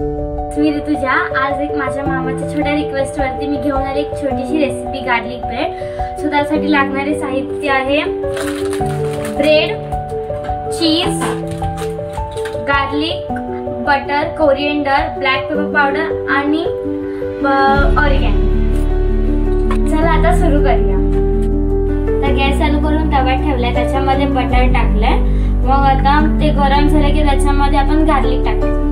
मी ऋतुजा आज एक माझ्या मामाच्या छोट्या रिक्वेस्ट वरती मी घेऊन आले एक छोटीशी रेसिपी गार्लिक ब्रेड। सो त्यासाठी लागणारे साहित्य आहे ब्रेड, चीज, garlic, butter, coriander, black pepper powder आणि ऑरिगॅनो। चला आता सुरू करूया। तर गॅस चालू करून तवा ठेवलाय, त्याच्यामध्ये बटर टाकलंय। मग आता ते गरम झालं की त्याच्यामध्ये आपण गार्लिक टाकायचं।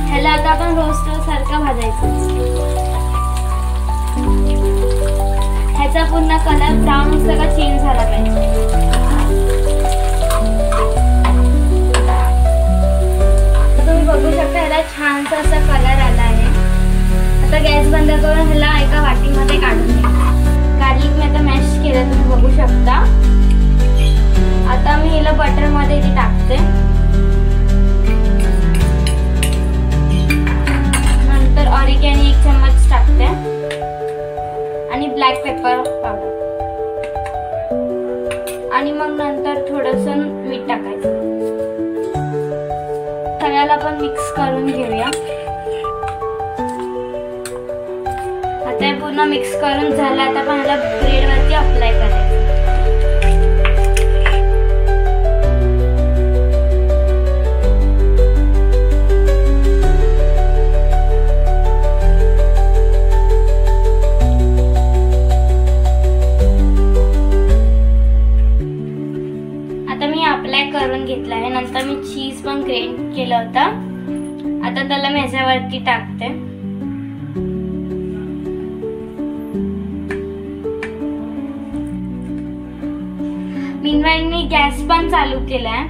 ह्याला आता आपण रोस्ट सारखं भाजायचं। ह्याचा पूर्ण कलर ब्राऊन सगळा चेंज झाला पाहिजे। तुम्ही बघू शकता ह्याला छानसा असा कलर आला आहे। आता गॅस बंद करून ह्याला एका वाटीमध्ये काढून घ्या। गार्लिक मी आता मॅश केलं, तुम्ही बघू शकता। आता मी ह्याला बटर मध्ये इथे टाकते। नंतर ऑरिगॅनो 1 चम्मच टाकते आणि ब्लॅक पेपर पावडर आणि मग नंतर थोडंसं मीठ टाकायचं। सगळ्याला आपण मिक्स करून घेऊया। आता हे पूर्ण मिक्स करून झालं। आता आपण ह्याला ब्रेड वरती अप्लाय करायचं। आता मी अप्लाय करून घेतला आहे। नंतर मी चीज पण ग्रेट केलं होतं। आता त्याला मी ह्याच्यावरती टाकते। मीनवाईल मी गॅस पण चालू केलाय।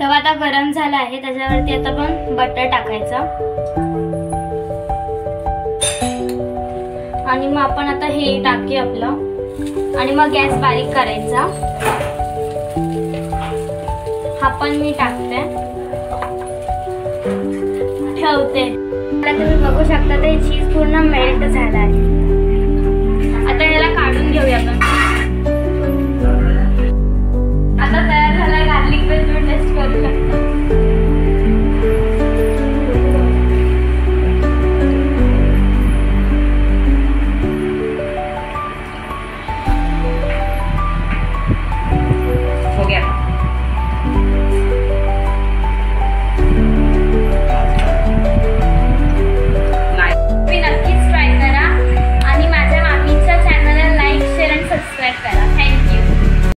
तवा आता गरम झाला आहे, त्याच्यावरती आता आपण बटर टाकायचं आणि मग आपण आता हे टाकूया आपलं आणि मग गॅस बारीक करायचा। हा पण मी टाकते, ठेवते। आता तुम्ही बघू शकता ते चीज पूर्ण मेल्ट झाला आहे। आता याला काढून घेऊया आपण।